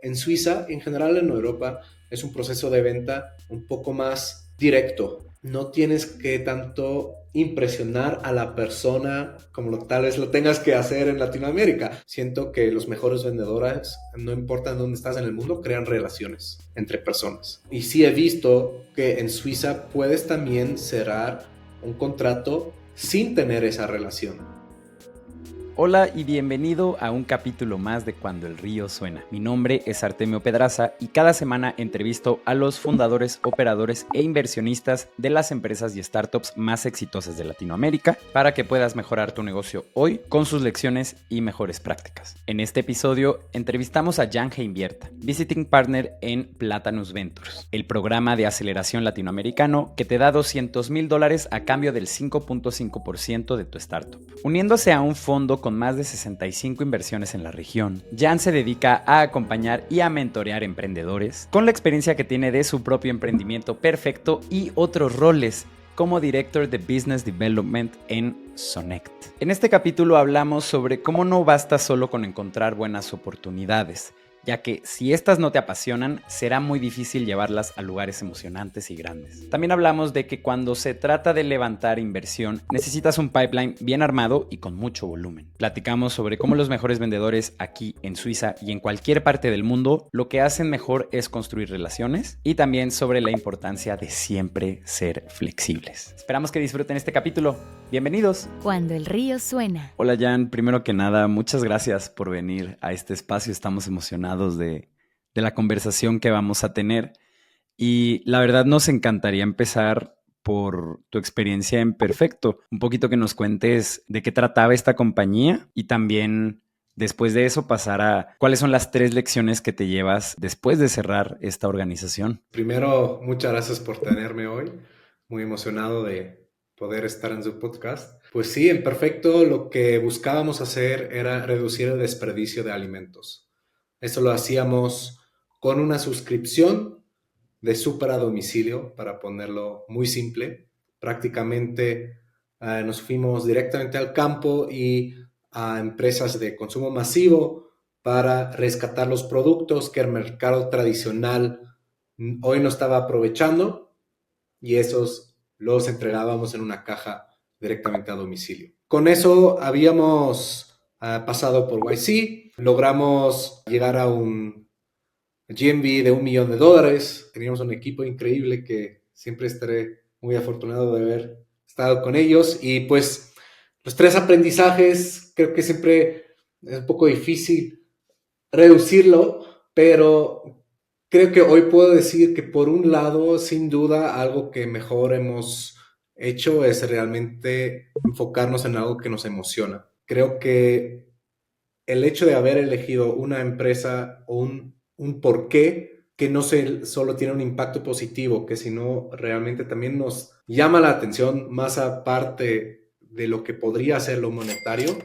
En Suiza, en general en Europa, es un proceso de venta un poco más directo. No tienes que tanto impresionar a la persona como tal vez lo tengas que hacer en Latinoamérica. Siento que los mejores vendedores, no importa dónde estás en el mundo, crean relaciones entre personas. Y sí he visto que en Suiza puedes también cerrar un contrato sin tener esa relación. Hola y bienvenido a un capítulo más de Cuando el río suena. Mi nombre es Artemio Pedraza y cada semana entrevisto a los fundadores, operadores e inversionistas de las empresas y startups más exitosas de Latinoamérica para que puedas mejorar tu negocio hoy con sus lecciones y mejores prácticas. En este episodio entrevistamos a Jan Heimvierta, Visiting Partner en Platanus Ventures, el programa de aceleración latinoamericano que te da $200,000 a cambio del 5.5% de tu startup. Uniéndose a un fondo con más de 65 inversiones en la región, Jan se dedica a acompañar y a mentorear emprendedores con la experiencia que tiene de su propio emprendimiento perfecto y otros roles como Director de Business Development en Sonect. En este capítulo hablamos sobre cómo no basta solo con encontrar buenas oportunidades, ya que si estas no te apasionan, será muy difícil llevarlas a lugares emocionantes y grandes. También hablamos de que cuando se trata de levantar inversión, necesitas un pipeline bien armado y con mucho volumen. Platicamos sobre cómo los mejores vendedores aquí en Suiza y en cualquier parte del mundo lo que hacen mejor es construir relaciones, y también sobre la importancia de siempre ser flexibles. Esperamos que disfruten este capítulo. Bienvenidos. Cuando el río suena. Hola Jan, primero que nada, muchas gracias por venir a este espacio. Estamos emocionados de la conversación que vamos a tener. Y la verdad nos encantaría empezar por tu experiencia en Perfecto. Un poquito que nos cuentes de qué trataba esta compañía y también después de eso pasar a cuáles son las 3 lecciones que te llevas después de cerrar esta organización. Primero, muchas gracias por tenerme hoy. Muy emocionado de poder estar en su podcast. Pues sí, en Perfecto lo que buscábamos hacer era reducir el desperdicio de alimentos. Eso lo hacíamos con una suscripción de súper a domicilio, para ponerlo muy simple. Prácticamente nos fuimos directamente al campo y a empresas de consumo masivo para rescatar los productos que el mercado tradicional hoy no estaba aprovechando, y esos los entregábamos en una caja directamente a domicilio. Con eso habíamos pasado por YC, logramos llegar a un GMV de $1 millón. Teníamos un equipo increíble que siempre estaré muy afortunado de haber estado con ellos. Y pues los 3 aprendizajes, creo que siempre es un poco difícil reducirlo, pero creo que hoy puedo decir que por un lado, sin duda, algo que mejor hemos hecho es realmente enfocarnos en algo que nos emociona. Creo que el hecho de haber elegido una empresa o un porqué que no solo tiene un impacto positivo, que sino realmente también nos llama la atención más aparte de lo que podría ser lo monetario,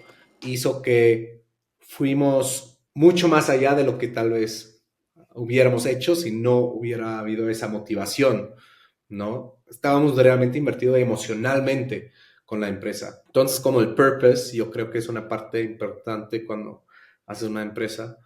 hizo que fuimos mucho más allá de lo que tal vez hubiéramos hecho si no hubiera habido esa motivación, ¿no? Estábamos realmente invertidos emocionalmente con la empresa. Entonces, como el purpose, yo creo que es una parte importante cuando haces una empresa.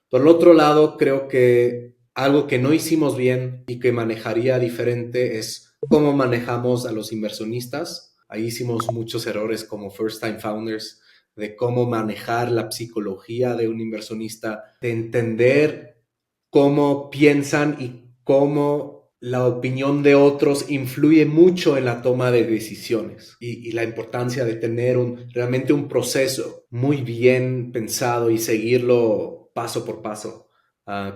Por el otro lado, creo que algo que no hicimos bien y que manejaría diferente es cómo manejamos a los inversionistas. Ahí hicimos muchos errores como first time founders, de cómo manejar la psicología de un inversionista, de entender cómo piensan y cómo la opinión de otros influye mucho en la toma de decisiones, y la importancia de tener realmente un proceso muy bien pensado y seguirlo paso por paso.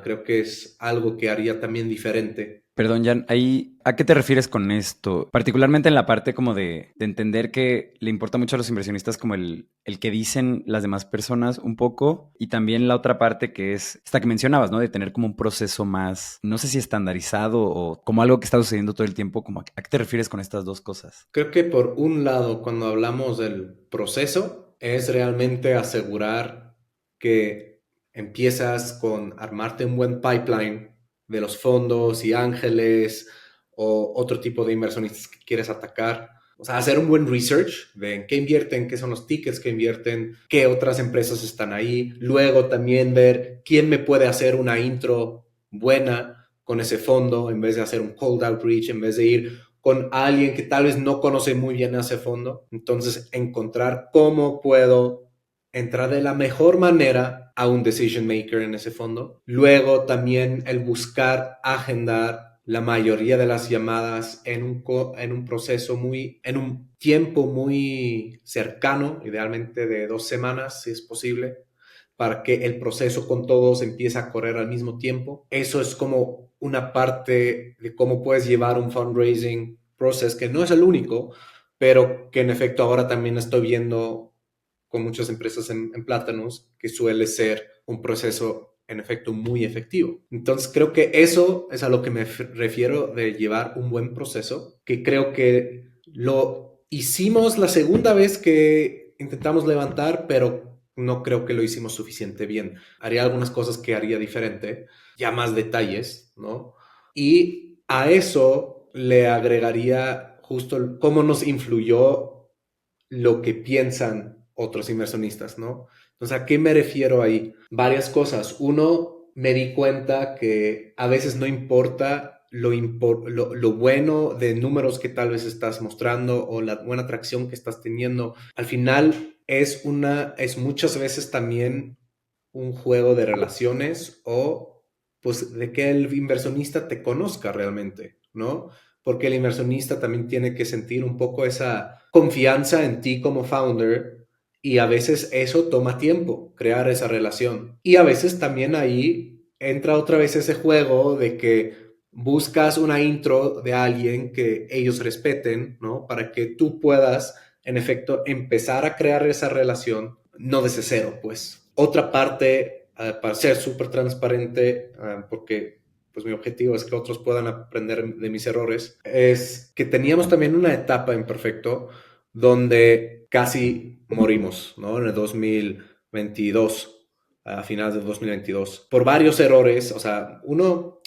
Creo que es algo que haría también diferente. Perdón, Jan, ahí, ¿a qué te refieres con esto? Particularmente en la parte como de entender que le importa mucho a los inversionistas como el que dicen las demás personas un poco, y también la otra parte que es esta que mencionabas, ¿no? De tener como un proceso más, no sé si estandarizado o como algo que está sucediendo todo el tiempo, como ¿a qué te refieres con estas dos cosas? Creo que por un lado, cuando hablamos del proceso, es realmente asegurar que empiezas con armarte un buen pipeline de los fondos y ángeles o otro tipo de inversionistas que quieres atacar. O sea, hacer un buen research de en qué invierten, qué son los tickets que invierten, qué otras empresas están ahí. Luego también ver quién me puede hacer una intro buena con ese fondo, en vez de hacer un cold outreach, en vez de ir con alguien que tal vez no conoce muy bien a ese fondo. Entonces, encontrar cómo puedo entrar de la mejor manera a un decision maker en ese fondo. Luego también el buscar agendar la mayoría de las llamadas en un proceso en un tiempo muy cercano, idealmente de 2 semanas, si es posible, para que el proceso con todos empiece a correr al mismo tiempo. Eso es como una parte de cómo puedes llevar un fundraising process, que no es el único, pero que en efecto ahora también estoy viendo con muchas empresas en Platanus, que suele ser un proceso en efecto muy efectivo. Entonces creo que eso es a lo que me refiero de llevar un buen proceso, que creo que lo hicimos la segunda vez que intentamos levantar, pero no creo que lo hicimos suficiente bien. Haría algunas cosas que haría diferente, ya más detalles, ¿no? Y a eso le agregaría justo cómo nos influyó lo que piensan otros inversionistas, ¿no? Entonces, ¿a qué me refiero ahí? Varias cosas. Uno, me di cuenta que a veces no importa lo bueno de números que tal vez estás mostrando o la buena atracción que estás teniendo. Al final es muchas veces también un juego de relaciones o pues de que el inversionista te conozca realmente, ¿no? Porque el inversionista también tiene que sentir un poco esa confianza en ti como founder y a veces eso toma tiempo, crear esa relación. Y a veces también ahí entra otra vez ese juego de que buscas una intro de alguien que ellos respeten, ¿no? Para que tú puedas, en efecto, empezar a crear esa relación, no desde cero, pues. Otra parte, para ser súper transparente, porque pues mi objetivo es que otros puedan aprender de mis errores, es que teníamos también una etapa en Perfecto donde casi morimos, ¿no? En el 2022, a finales del 2022, por varios errores. O sea, uno,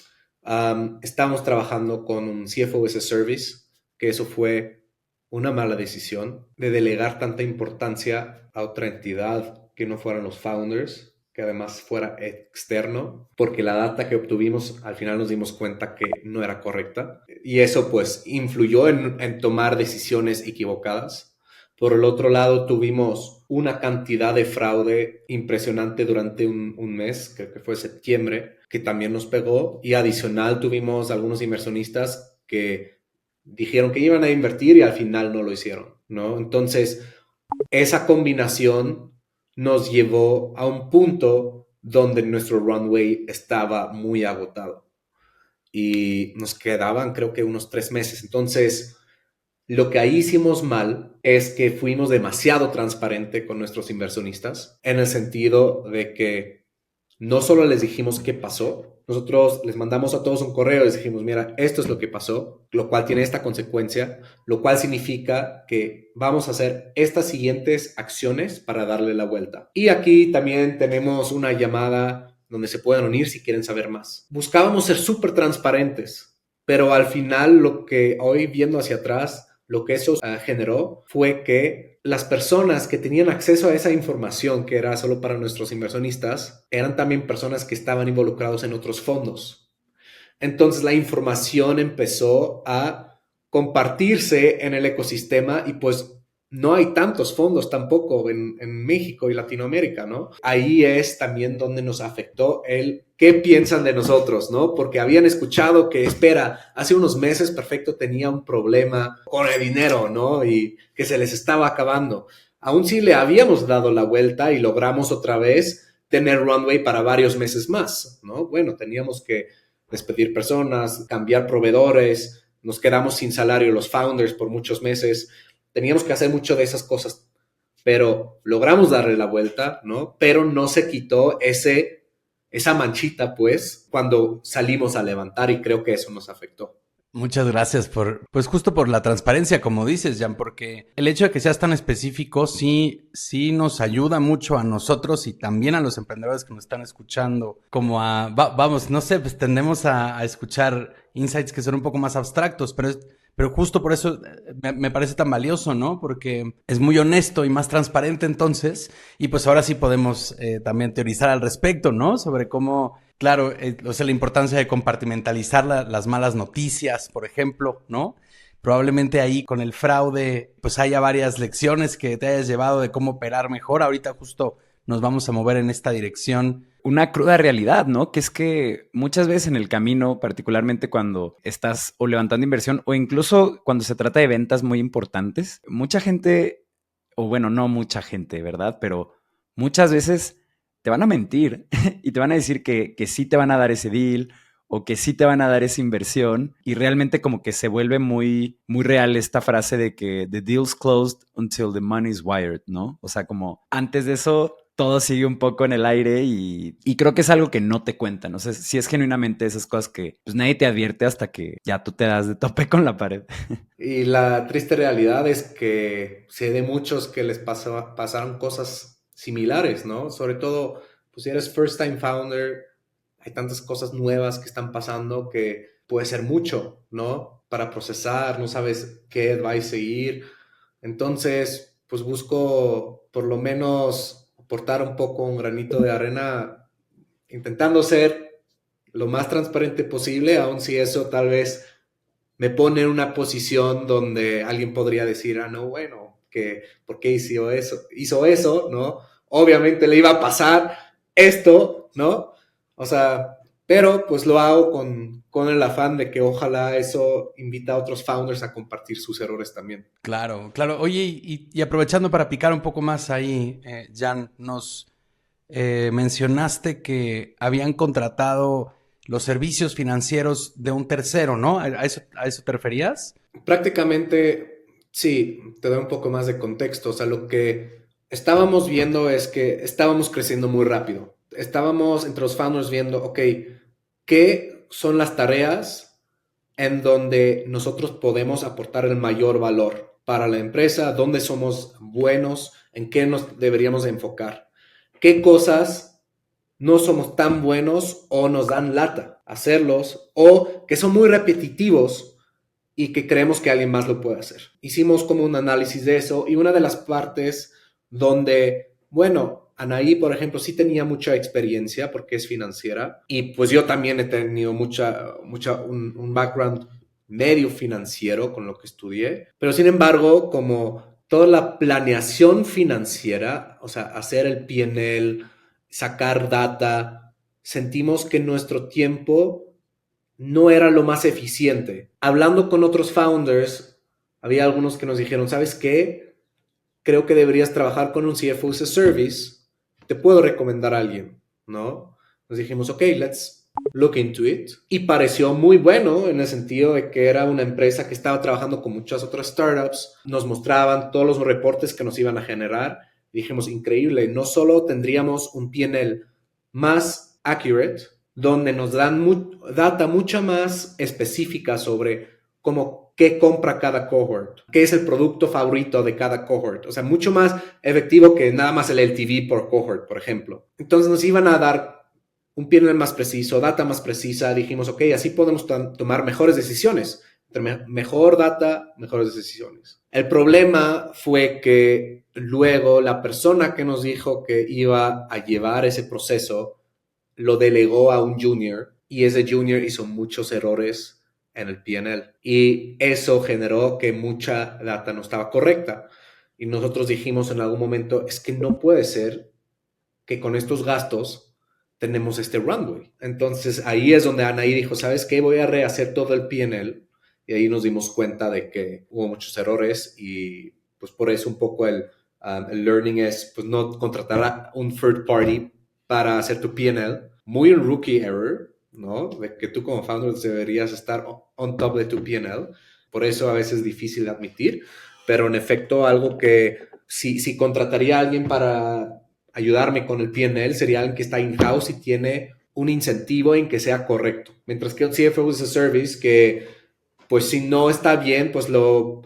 estábamos trabajando con un CFO as a Service, que eso fue una mala decisión de delegar tanta importancia a otra entidad que no fueran los founders, que además fuera externo, porque la data que obtuvimos al final nos dimos cuenta que no era correcta y eso pues influyó en tomar decisiones equivocadas. Por el otro lado, tuvimos una cantidad de fraude impresionante durante un mes, creo que fue septiembre, que también nos pegó, y adicional tuvimos algunos inversionistas que dijeron que iban a invertir y al final no lo hicieron, ¿no? Entonces, esa combinación nos llevó a un punto donde nuestro runway estaba muy agotado y nos quedaban creo que unos 3 meses. Entonces, lo que ahí hicimos mal es que fuimos demasiado transparente con nuestros inversionistas en el sentido de que no solo les dijimos qué pasó, nosotros les mandamos a todos un correo y les dijimos, mira, esto es lo que pasó, lo cual tiene esta consecuencia, lo cual significa que vamos a hacer estas siguientes acciones para darle la vuelta. Y aquí también tenemos una llamada donde se puedan unir si quieren saber más. Buscábamos ser súper transparentes, pero al final lo que hoy viendo hacia atrás, lo que eso generó fue que las personas que tenían acceso a esa información que era solo para nuestros inversionistas eran también personas que estaban involucrados en otros fondos. Entonces la información empezó a compartirse en el ecosistema y pues no hay tantos fondos tampoco en México y Latinoamérica, ¿no? Ahí es también donde nos afectó el qué piensan de nosotros, ¿no? Porque habían escuchado que, espera, hace unos meses Perfecto tenía un problema con el dinero, ¿no? Y que se les estaba acabando. Aún si le habíamos dado la vuelta y logramos otra vez tener runway para varios meses más, ¿no? Bueno, teníamos que despedir personas, cambiar proveedores, nos quedamos sin salario los founders por muchos meses. Teníamos que hacer mucho de esas cosas, pero logramos darle la vuelta, ¿no? Pero no se quitó esa manchita, pues, cuando salimos a levantar y creo que eso nos afectó. Muchas gracias pues justo por la transparencia, como dices, Jan, porque el hecho de que seas tan específico sí nos ayuda mucho a nosotros y también a los emprendedores que nos están escuchando, como vamos, no sé, pues tendemos a escuchar insights que son un poco más abstractos, pero Pero justo por eso me parece tan valioso, ¿no? Porque es muy honesto y más transparente entonces. Y pues ahora sí podemos también teorizar al respecto, ¿no? Sobre cómo, claro, o sea, la importancia de compartimentalizar las malas noticias, por ejemplo, ¿no? Probablemente ahí con el fraude, pues haya varias lecciones que te hayas llevado de cómo operar mejor. Ahorita justo nos vamos a mover en esta dirección. Una cruda realidad, ¿no? Que es que muchas veces en el camino, particularmente cuando estás o levantando inversión o incluso cuando se trata de ventas muy importantes, mucha gente, o bueno, no mucha gente, ¿verdad? Pero muchas veces te van a mentir y te van a decir que sí te van a dar ese deal o que sí te van a dar esa inversión y realmente como que se vuelve muy, muy real esta frase de que the deal's closed until the money's wired, ¿no? O sea, como antes de eso todo sigue un poco en el aire y creo que es algo que no te cuentan. O sea, si es genuinamente esas cosas que pues nadie te advierte hasta que ya tú te das de tope con la pared. Y la triste realidad es que sé de muchos que les pasaron cosas similares, ¿no? Sobre todo, pues si eres first time founder, hay tantas cosas nuevas que están pasando que puede ser mucho, ¿no? Para procesar, no sabes qué advice seguir. Entonces, pues busco por lo menos aportar un poco, un granito de arena, intentando ser lo más transparente posible, aun si eso tal vez me pone en una posición donde alguien podría decir, no, bueno, que ¿por qué hizo eso, ¿no? Obviamente le iba a pasar esto, ¿no? O sea, pero pues lo hago con el afán de que ojalá eso invita a otros founders a compartir sus errores también. Claro, claro. Oye, y aprovechando para picar un poco más ahí, Jan, nos mencionaste que habían contratado los servicios financieros de un tercero, ¿no? A eso te referías? Prácticamente, sí, te doy un poco más de contexto. O sea, lo que estábamos viendo es que estábamos creciendo muy rápido. Estábamos entre los founders viendo, ok, ¿qué son las tareas en donde nosotros podemos aportar el mayor valor para la empresa? ¿Dónde somos buenos? ¿En qué nos deberíamos enfocar? ¿Qué cosas no somos tan buenos o nos dan lata hacerlos o que son muy repetitivos y que creemos que alguien más lo puede hacer? Hicimos como un análisis de eso y una de las partes donde, bueno, Anaí, por ejemplo, sí tenía mucha experiencia porque es financiera y pues yo también he tenido un background medio financiero con lo que estudié, pero sin embargo, como toda la planeación financiera, o sea, hacer el P&L, sacar data, sentimos que nuestro tiempo no era lo más eficiente. Hablando con otros founders, había algunos que nos dijeron, ¿sabes qué? Creo que deberías trabajar con un CFO as a Service. Te puedo recomendar a alguien, ¿no? Nos dijimos, ok, let's look into it. Y pareció muy bueno en el sentido de que era una empresa que estaba trabajando con muchas otras startups. Nos mostraban todos los reportes que nos iban a generar. Y dijimos, increíble, no solo tendríamos un P&L más accurate, donde nos dan data mucha más específica sobre cómo qué compra cada cohort, qué es el producto favorito de cada cohort. O sea, mucho más efectivo que nada más el LTV por cohort, por ejemplo. Entonces nos iban a dar un P&L más preciso, data más precisa. Dijimos, ok, así podemos tomar mejores decisiones. Mejor data, mejores decisiones. El problema fue que luego la persona que nos dijo que iba a llevar ese proceso lo delegó a un junior y ese junior hizo muchos errores en el P&L y eso generó que mucha data no estaba correcta y nosotros dijimos en algún momento, es que no puede ser que con estos gastos tenemos este runway. Entonces ahí es donde Anaí dijo, ¿sabes qué? Voy a rehacer todo el P&L y ahí nos dimos cuenta de que hubo muchos errores y pues por eso un poco el learning es pues no contratar a un third party para hacer tu P&L. Muy un rookie error, ¿no? De que tú como founder deberías estar on top de tu P&L. Por eso a veces es difícil de admitir, pero en efecto algo que si contrataría a alguien para ayudarme con el P&L sería alguien que está in-house y tiene un incentivo en que sea correcto. Mientras que el CFO as a Service, que pues si no está bien, pues lo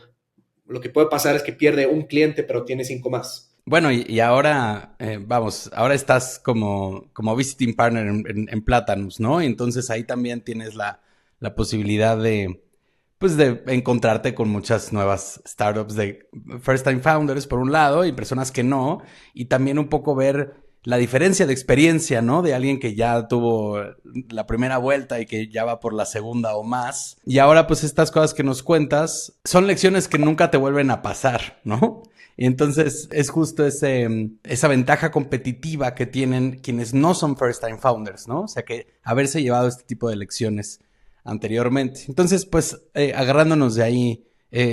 que puede pasar es que pierde un cliente, pero tiene 5 más. Bueno, y ahora, vamos, ahora estás como visiting partner en Platanus, ¿no? Entonces ahí también tienes la posibilidad de, pues de encontrarte con muchas nuevas startups de first time founders por un lado y personas que no, y también un poco ver la diferencia de experiencia, ¿no? De alguien que ya tuvo la primera vuelta y que ya va por la segunda o más. Y ahora pues estas cosas que nos cuentas son lecciones que nunca te vuelven a pasar, ¿no? Y entonces es justo esa ventaja competitiva que tienen quienes no son first time founders, ¿no? O sea que haberse llevado este tipo de lecciones anteriormente. Entonces, pues, agarrándonos de ahí,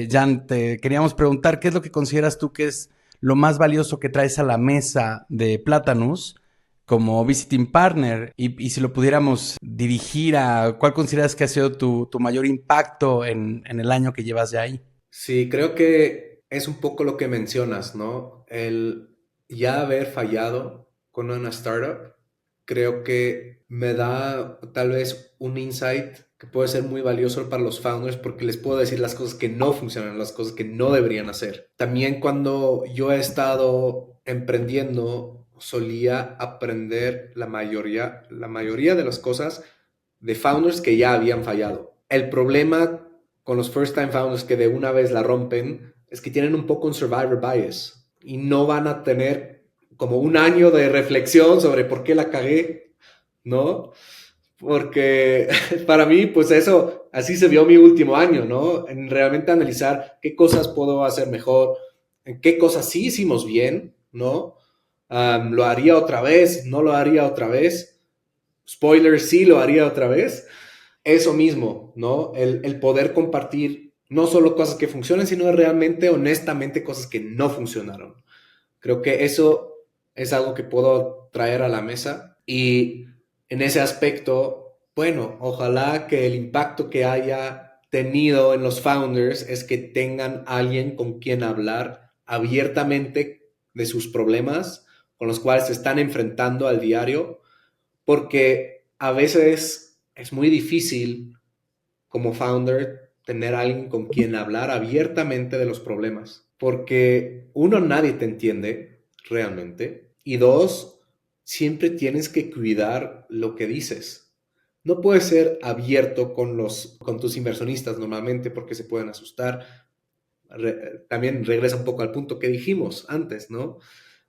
Jan, te queríamos preguntar, ¿qué es lo que consideras tú que es lo más valioso que traes a la mesa de Platanus como visiting partner? Y si lo pudiéramos dirigir a, ¿cuál consideras que ha sido tu mayor impacto en el año que llevas ya ahí? Sí, creo que es un poco lo que mencionas, ¿no? El ya haber fallado con una startup, creo que me da tal vez un insight que puede ser muy valioso para los founders porque les puedo decir las cosas que no funcionan, las cosas que no deberían hacer. También cuando yo he estado emprendiendo, solía aprender la mayoría de las cosas de founders que ya habían fallado. El problema con los first time founders que de una vez la rompen es que tienen un poco un survivor bias y no van a tener como un año de reflexión sobre por qué la cagué, ¿no? Porque para mí, pues eso, así se vio mi último año, ¿no? En realmente analizar qué cosas puedo hacer mejor, en qué cosas sí hicimos bien, ¿no? ¿Lo haría otra vez? ¿No lo haría otra vez? Spoiler, sí lo haría otra vez. Eso mismo, ¿no? El poder compartir no solo cosas que funcionan, sino realmente, honestamente, cosas que no funcionaron. Creo que eso es algo que puedo traer a la mesa y en ese aspecto, bueno, ojalá que el impacto que haya tenido en los founders es que tengan alguien con quien hablar abiertamente de sus problemas con los cuales se están enfrentando al diario, porque a veces es muy difícil como founder tener a alguien con quien hablar abiertamente de los problemas, porque uno, nadie te entiende realmente, y dos, siempre tienes que cuidar lo que dices. No puedes ser abierto con tus inversionistas normalmente porque se pueden asustar. También regresa un poco al punto que dijimos antes, ¿no?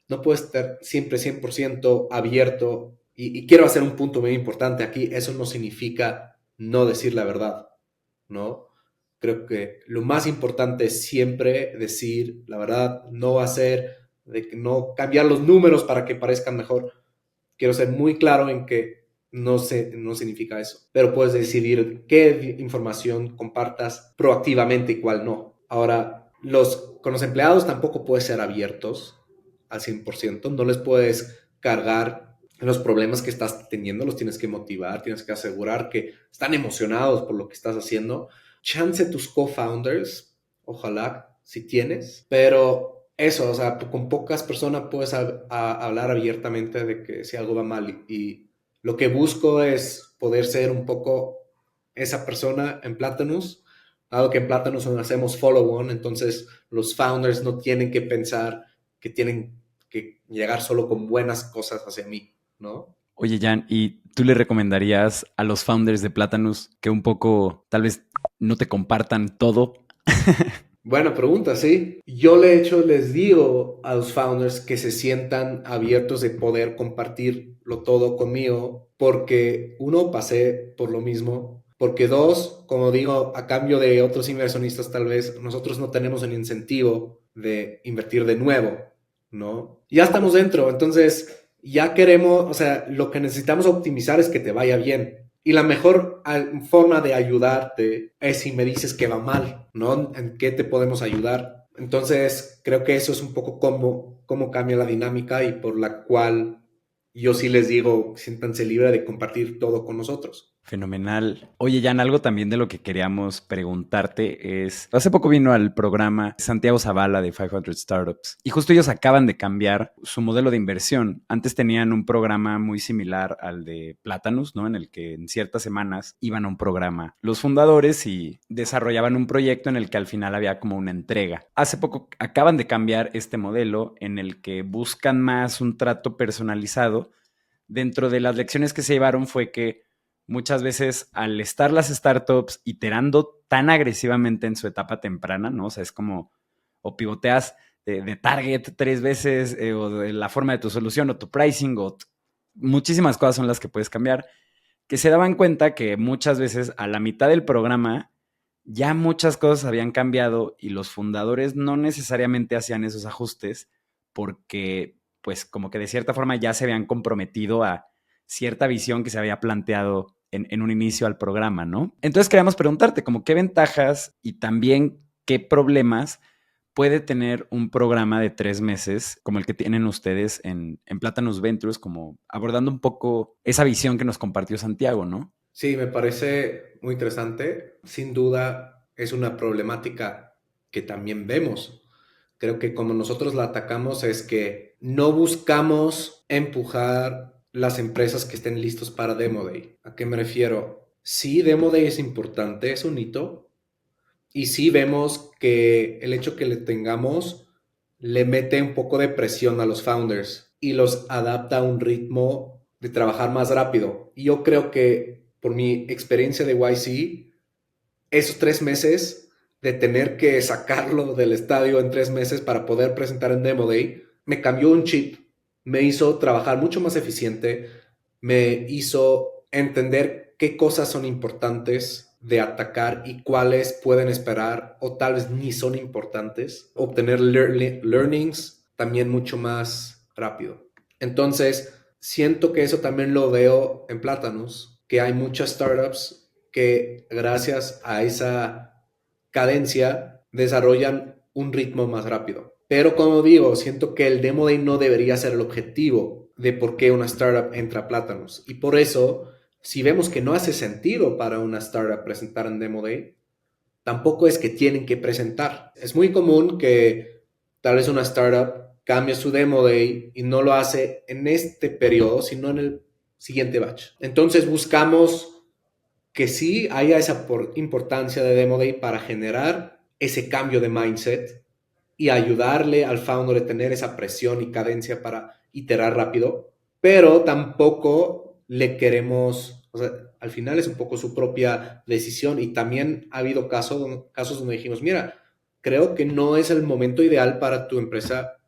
No puedes estar siempre 100% abierto y quiero hacer un punto muy importante aquí. Eso no significa no decir la verdad, ¿no? Creo que lo más importante es siempre decir la verdad, no hacer, no cambiar los números para que parezcan mejor. Quiero ser muy claro en que no significa eso, pero puedes decidir qué información compartas proactivamente y cuál no. Ahora, con los empleados tampoco puedes ser abiertos al 100%, no les puedes cargar los problemas que estás teniendo, los tienes que motivar, tienes que asegurar que están emocionados por lo que estás haciendo. Chance tus co-founders, ojalá, si tienes, pero eso, o sea, con pocas personas puedes hablar abiertamente de que si algo va mal y lo que busco es poder ser un poco esa persona en Platanus, dado que en Platanus hacemos follow-on, entonces los founders no tienen que pensar que tienen que llegar solo con buenas cosas hacia mí, ¿no? Oye, Jan, ¿y tú le recomendarías a los founders de Platanus que un poco, tal vez, no te compartan todo? Buena pregunta, sí. Yo les digo a los founders que se sientan abiertos de poder compartirlo todo conmigo, porque uno, pasé por lo mismo, porque dos, como digo, a cambio de otros inversionistas tal vez, nosotros no tenemos el incentivo de invertir de nuevo, ¿no? Ya estamos dentro, entonces ya queremos, o sea, lo que necesitamos optimizar es que te vaya bien. Y la mejor forma de ayudarte es si me dices que va mal, ¿no? ¿En qué te podemos ayudar? Entonces, creo que eso es un poco cómo cambia la dinámica y por la cual yo sí les digo, siéntanse libres de compartir todo con nosotros. Fenomenal. Oye, Jan, algo también de lo que queríamos preguntarte es, hace poco vino al programa Santiago Zavala de 500 Startups y justo ellos acaban de cambiar su modelo de inversión. Antes tenían un programa muy similar al de Platanus, ¿no? En el que en ciertas semanas iban a un programa los fundadores y desarrollaban un proyecto en el que al final había como una entrega. Hace poco acaban de cambiar este modelo en el que buscan más un trato personalizado. Dentro de las lecciones que se llevaron fue que muchas veces al estar las startups iterando tan agresivamente en su etapa temprana, ¿no? O sea, es como, o pivoteas de target 3 veces, o de la forma de tu solución, o tu pricing, muchísimas cosas son las que puedes cambiar, que se daban cuenta que muchas veces a la mitad del programa ya muchas cosas habían cambiado y los fundadores no necesariamente hacían esos ajustes porque, pues, como que de cierta forma ya se habían comprometido a cierta visión que se había planteado en un inicio al programa, ¿no? Entonces queríamos preguntarte como qué ventajas y también qué problemas puede tener un programa de 3 meses como el que tienen ustedes en Platanus Ventures, como abordando un poco esa visión que nos compartió Santiago, ¿no? Sí, me parece muy interesante. Sin duda es una problemática que también vemos. Creo que como nosotros la atacamos es que no buscamos empujar las empresas que estén listos para Demo Day. ¿A qué me refiero? Sí, Demo Day es importante, es un hito. Y sí vemos que el hecho que le tengamos le mete un poco de presión a los founders y los adapta a un ritmo de trabajar más rápido. Y yo creo que por mi experiencia de YC, esos 3 meses de tener que sacarlo del estadio en 3 meses para poder presentar en Demo Day, me cambió un chip, me hizo trabajar mucho más eficiente, me hizo entender qué cosas son importantes de atacar y cuáles pueden esperar o tal vez ni son importantes, obtener learnings también mucho más rápido. Entonces, siento que eso también lo veo en Platanus, que hay muchas startups que gracias a esa cadencia desarrollan un ritmo más rápido. Pero como digo, siento que el Demo Day no debería ser el objetivo de por qué una startup entra a Platanus. Y por eso, si vemos que no hace sentido para una startup presentar en Demo Day, tampoco es que tienen que presentar. Es muy común que tal vez una startup cambie su Demo Day y no lo hace en este periodo, sino en el siguiente batch. Entonces buscamos que sí haya esa importancia de Demo Day para generar ese cambio de mindset y ayudarle al founder a tener esa presión y cadencia para iterar rápido, pero tampoco le queremos, o sea, al final es un poco su propia decisión y también ha habido casos donde dijimos, mira, creo que no es el momento ideal para tu empresa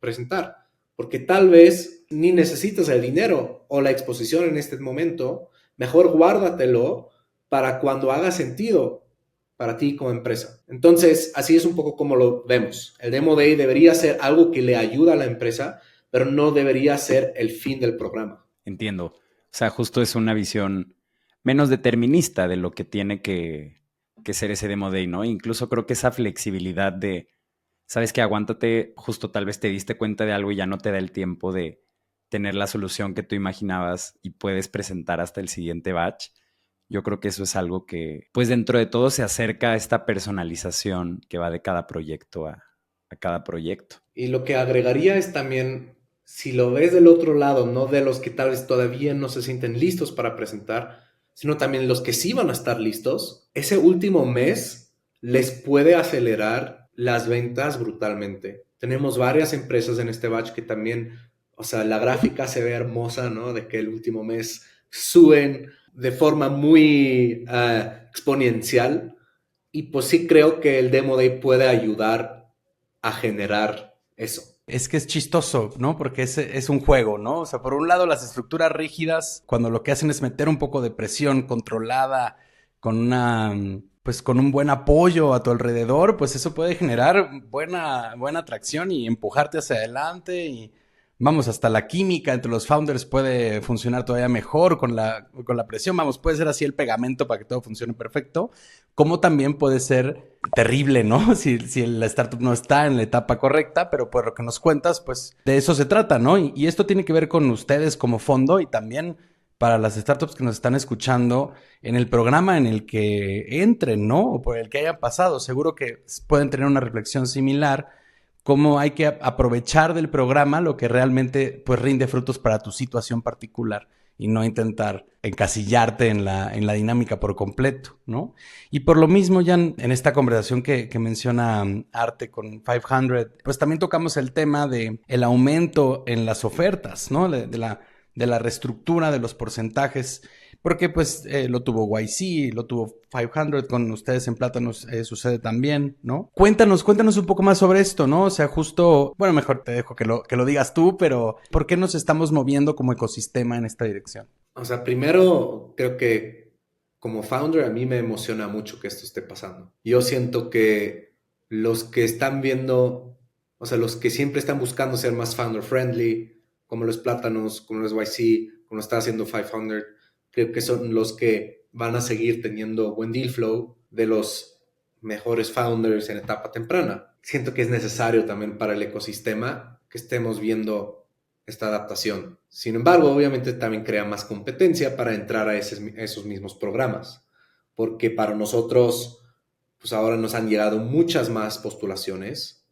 presentar, porque tal vez ni necesitas el dinero o la exposición en este momento, mejor guárdatelo para cuando haga sentido para ti como empresa. Entonces, así es un poco como lo vemos. El Demo Day debería ser algo que le ayuda a la empresa, pero no debería ser el fin del programa. Entiendo. O sea, justo es una visión menos determinista de lo que tiene que ser ese Demo Day, ¿no? Incluso creo que esa flexibilidad de, sabes que aguántate, justo tal vez te diste cuenta de algo y ya no te da el tiempo de tener la solución que tú imaginabas y puedes presentar hasta el siguiente batch. Yo creo que eso es algo que, pues dentro de todo se acerca a esta personalización que va de cada proyecto a cada proyecto. Y lo que agregaría es también, si lo ves del otro lado, no de los que tal vez todavía no se sienten listos para presentar, sino también los que sí van a estar listos, ese último mes les puede acelerar las ventas brutalmente. Tenemos varias empresas en este batch que también, o sea, la gráfica se ve hermosa, ¿no? De que el último mes suben de forma muy exponencial y pues sí creo que el Demo Day puede ayudar a generar eso. Es que es chistoso, ¿no? Porque es un juego, ¿no? O sea, por un lado las estructuras rígidas, cuando lo que hacen es meter un poco de presión controlada con pues con un buen apoyo a tu alrededor, pues eso puede generar buena atracción y empujarte hacia adelante y vamos, hasta la química entre los founders puede funcionar todavía mejor con la presión. Vamos, puede ser así el pegamento para que todo funcione perfecto. Como también puede ser terrible, ¿no? Si la startup no está en la etapa correcta, pero por lo que nos cuentas, pues de eso se trata, ¿no? Y esto tiene que ver con ustedes como fondo y también para las startups que nos están escuchando en el programa en el que entren, ¿no? O por el que hayan pasado. Seguro que pueden tener una reflexión similar. Cómo hay que aprovechar del programa lo que realmente pues rinde frutos para tu situación particular y no intentar encasillarte en la dinámica por completo, ¿no? Y por lo mismo, Jan, en esta conversación que menciona Arte con 500, pues también tocamos el tema de el aumento en las ofertas, ¿no? De la reestructura de los porcentajes, Porque pues lo tuvo YC, lo tuvo 500, con ustedes en Plátanos sucede también, ¿no? Cuéntanos un poco más sobre esto, ¿no? O sea, justo, bueno, mejor te dejo que lo digas tú, pero ¿por qué nos estamos moviendo como ecosistema en esta dirección? O sea, primero creo que como founder a mí me emociona mucho que esto esté pasando. Yo siento que los que están viendo, o sea, los que siempre están buscando ser más founder friendly, como los Plátanos, como los YC, como lo está haciendo 500, creo que son los que van a seguir teniendo buen deal flow de los mejores founders en etapa temprana. Siento que es necesario también para el ecosistema que estemos viendo esta adaptación. Sin embargo, obviamente también crea más competencia para entrar a esos mismos programas, porque para nosotros, pues ahora nos han llegado muchas más postulaciones,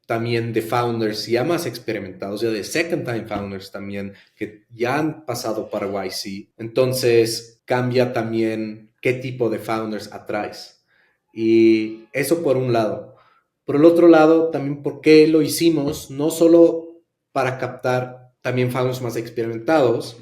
también de founders ya más experimentados, ya de second time founders también, que ya han pasado para YC. Entonces, cambia también qué tipo de founders atraes. Y eso por un lado. Por el otro lado, también por qué lo hicimos, no solo para captar también founders más experimentados.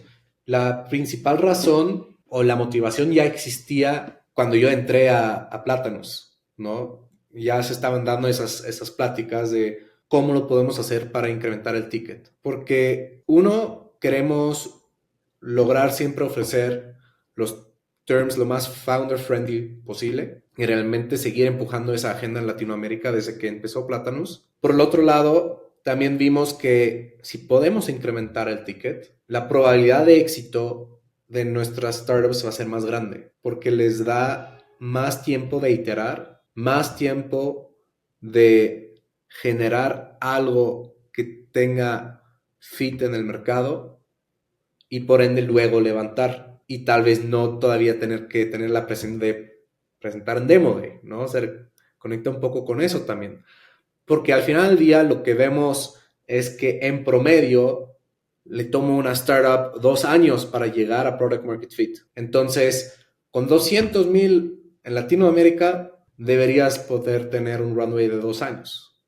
La principal razón o la motivación ya existía cuando yo entré a Plátanos, ¿no? Ya se estaban dando esas pláticas de cómo lo podemos hacer para incrementar el ticket. Porque uno, queremos lograr siempre ofrecer los terms lo más founder friendly posible y realmente seguir empujando esa agenda en Latinoamérica desde que empezó Plátanos. Por el otro lado, también vimos que si podemos incrementar el ticket, la probabilidad de éxito de nuestras startups va a ser más grande porque les da más tiempo de iterar, más tiempo de generar algo que tenga fit en el mercado y por ende luego levantar y tal vez no todavía tener que tener la presión de presentar en Demo Day, ¿no? O sea, conecta un poco con eso también. Porque al final del día lo que vemos es que en promedio le toma una startup 2 años para llegar a Product Market Fit. Entonces, con 200,000 en Latinoamérica, deberías poder tener un runway de 2 años,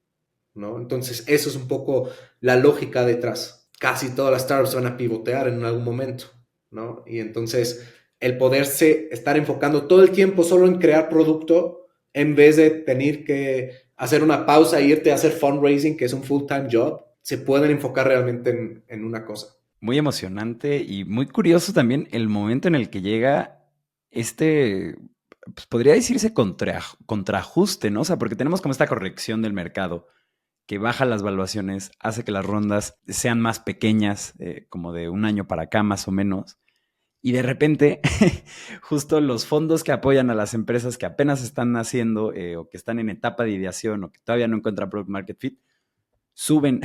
¿no? Entonces, eso es un poco la lógica detrás. Casi todas las startups van a pivotear en algún momento, ¿no? Y entonces, el poderse estar enfocando todo el tiempo solo en crear producto en vez de tener que hacer una pausa e irte a hacer fundraising, que es un full-time job, se pueden enfocar realmente en una cosa. Muy emocionante y muy curioso también el momento en el que llega este, pues podría decirse contraajuste, ¿no? O sea, porque tenemos como esta corrección del mercado que baja las valuaciones, hace que las rondas sean más pequeñas, como de un año para acá más o menos. Y de repente, justo los fondos que apoyan a las empresas que apenas están naciendo o que están en etapa de ideación o que todavía no encuentran product market fit, suben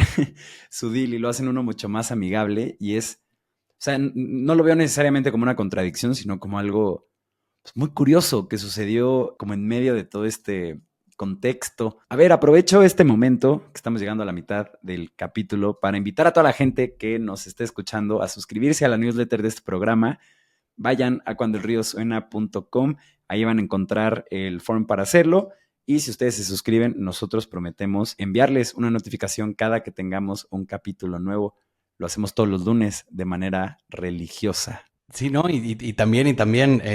su deal y lo hacen uno mucho más amigable y es, o sea, no lo veo necesariamente como una contradicción, sino como algo pues, muy curioso que sucedió como en medio de todo este contexto. A ver, aprovecho este momento que estamos llegando a la mitad del capítulo para invitar a toda la gente que nos esté escuchando a suscribirse a la newsletter de este programa. Vayan a cuandoelriosuena.com, ahí van a encontrar el form para hacerlo. Y si ustedes se suscriben, nosotros prometemos enviarles una notificación cada que tengamos un capítulo nuevo. Lo hacemos todos los lunes de manera religiosa. Sí, ¿no? Y también,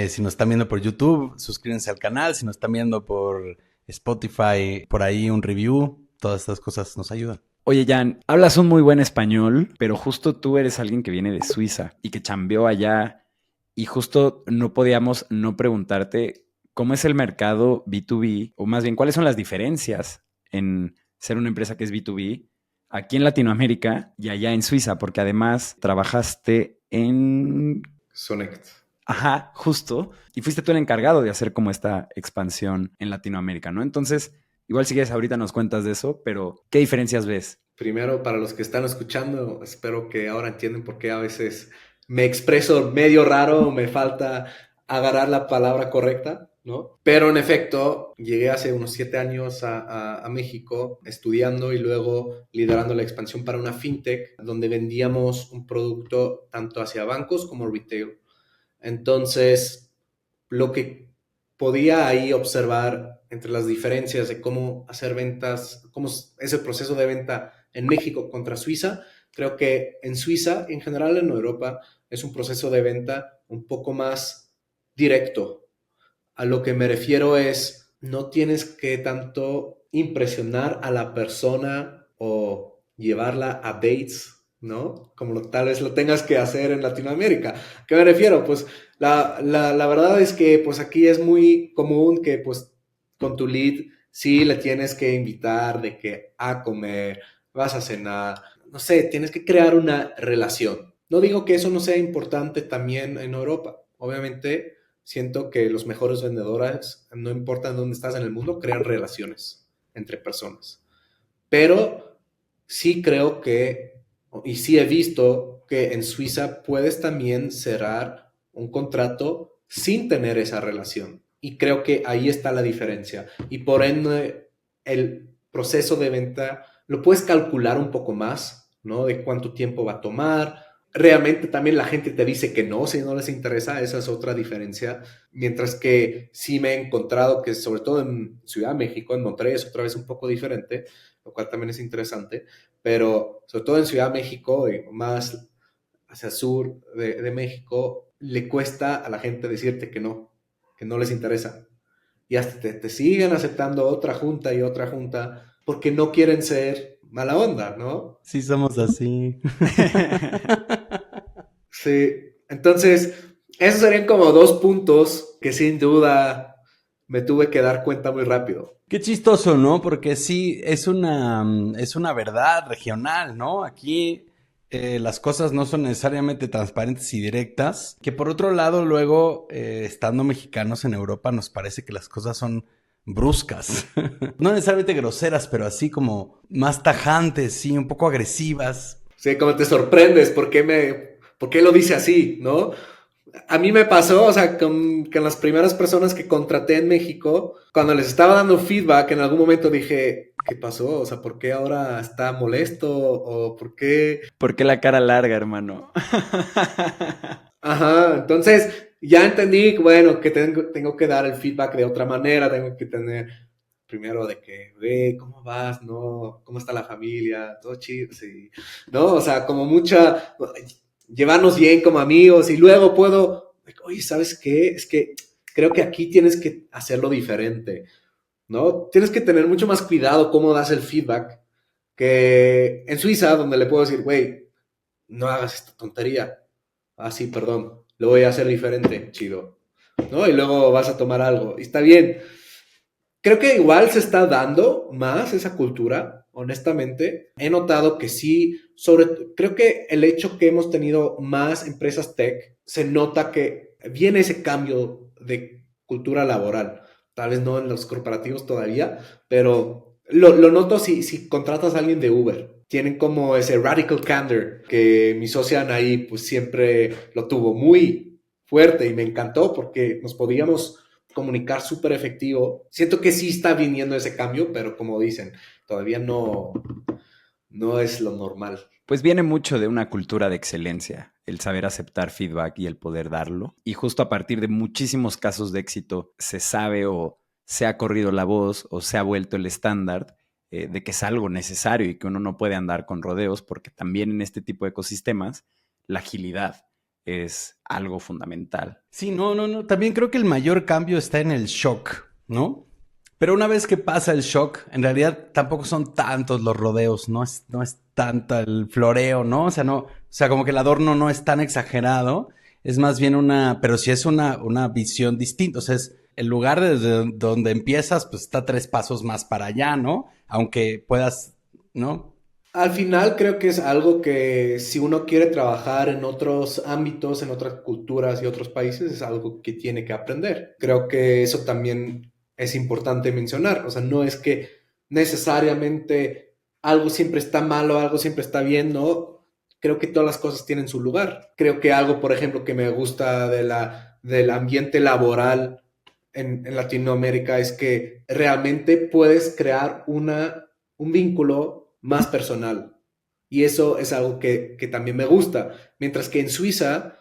si nos están viendo por YouTube, suscríbanse al canal. Si nos están viendo por Spotify, por ahí un review. Todas estas cosas nos ayudan. Oye, Jan, hablas un muy buen español, pero justo tú eres alguien que viene de Suiza y que chambeó allá. Y justo no podíamos no preguntarte cómo es el mercado B2B, o más bien, cuáles son las diferencias en ser una empresa que es B2B aquí en Latinoamérica y allá en Suiza, porque además trabajaste en... Sonect. Ajá, justo. Y fuiste tú el encargado de hacer como esta expansión en Latinoamérica, ¿no? Entonces, igual si quieres ahorita nos cuentas de eso, pero ¿qué diferencias ves? Primero, para los que están escuchando, espero que ahora entienden por qué a veces me expreso medio raro o me falta agarrar la palabra correcta, ¿no? Pero en efecto, llegué hace unos 7 años a México estudiando y luego liderando la expansión para una fintech donde vendíamos un producto tanto hacia bancos como retail. Entonces, lo que podía ahí observar entre las diferencias de cómo hacer ventas, cómo es el proceso de venta en México contra Suiza, creo que en Suiza, en general en Europa, es un proceso de venta un poco más directo. A lo que me refiero es, no tienes que tanto impresionar a la persona o llevarla a dates, ¿no? Como tal vez lo tengas que hacer en Latinoamérica. ¿A qué me refiero? Pues la verdad es que pues aquí es muy común que pues con tu lead sí le tienes que invitar de que a comer, vas a cenar, no sé, tienes que crear una relación. No digo que eso no sea importante también en Europa. Obviamente siento que los mejores vendedores, no importa dónde estás en el mundo, crean relaciones entre personas. Pero sí creo que, y sí he visto que en Suiza puedes también cerrar un contrato sin tener esa relación. Y creo que ahí está la diferencia. Y por ende, el proceso de venta lo puedes calcular un poco más, ¿no? De cuánto tiempo va a tomar. Realmente también la gente te dice que no, si no les interesa, esa es otra diferencia. Mientras que sí me he encontrado que, sobre todo en Ciudad de México, en Monterrey es otra vez un poco diferente, lo cual también es interesante, pero sobre todo en Ciudad de México y más hacia el sur de México, le cuesta a la gente decirte que no les interesa. Y hasta te siguen aceptando otra junta, porque no quieren ser mala onda, ¿no? Sí, somos así. Sí, entonces, esos serían como dos puntos que sin duda me tuve que dar cuenta muy rápido. Qué chistoso, ¿no? Porque sí, es una verdad regional, ¿no? Aquí las cosas no son necesariamente transparentes y directas, que por otro lado, luego, estando mexicanos en Europa, nos parece que las cosas son bruscas. No necesariamente groseras, pero así como más tajantes, sí, un poco agresivas. Sí, como te sorprendes, por qué lo dice así, ¿no? A mí me pasó, o sea, con las primeras personas que contraté en México, cuando les estaba dando feedback, en algún momento dije, ¿qué pasó? O sea, ¿por qué ahora está molesto? ¿O por qué? ¿Por qué la cara larga, hermano? Ajá, entonces ya entendí, bueno, que tengo que dar el feedback de otra manera, tengo que tener primero de que, ve, ¿cómo vas? ¿No? ¿Cómo está la familia? Todo chido, sí. ¿No? O sea, como llevarnos bien como amigos y luego puedo, oye, ¿sabes qué? Es que creo que aquí tienes que hacerlo diferente, ¿no? Tienes que tener mucho más cuidado cómo das el feedback que en Suiza, donde le puedo decir, güey, no hagas esta tontería. Ah, sí, perdón, lo voy a hacer diferente, chido, ¿no? Y luego vas a tomar algo. Y está bien. Creo que igual se está dando más esa cultura, honestamente. He notado que sí, creo que el hecho que hemos tenido más empresas tech, se nota que viene ese cambio de cultura laboral. Tal vez no en los corporativos todavía, pero lo noto si contratas a alguien de Uber. Tienen como ese radical candor que mi socia Anaí pues siempre lo tuvo muy fuerte y me encantó porque nos podíamos comunicar súper efectivo. Siento que sí está viniendo ese cambio, pero como dicen, todavía no es lo normal. Pues viene mucho de una cultura de excelencia, el saber aceptar feedback y el poder darlo. Y justo a partir de muchísimos casos de éxito se sabe o se ha corrido la voz o se ha vuelto el estándar de que es algo necesario y que uno no puede andar con rodeos porque también en este tipo de ecosistemas la agilidad es algo fundamental. Sí, no. También creo que el mayor cambio está en el shock, ¿no? Pero una vez que pasa el shock, en realidad tampoco son tantos los rodeos, no es tanto el floreo, ¿no? O sea, como que el adorno no es tan exagerado, es más bien pero sí es una visión distinta, o sea, es el lugar desde donde empiezas, pues está 3 pasos más para allá, ¿no? Aunque puedas, ¿no? Al final creo que es algo que si uno quiere trabajar en otros ámbitos, en otras culturas y otros países, es algo que tiene que aprender. Creo que eso también es importante mencionar. O sea, no es que necesariamente algo siempre está mal o algo siempre está bien, ¿no? Creo que todas las cosas tienen su lugar. Creo que algo, por ejemplo, que me gusta del ambiente laboral en Latinoamérica es que realmente puedes crear un vínculo más personal. Y eso es algo que también me gusta. Mientras que en Suiza,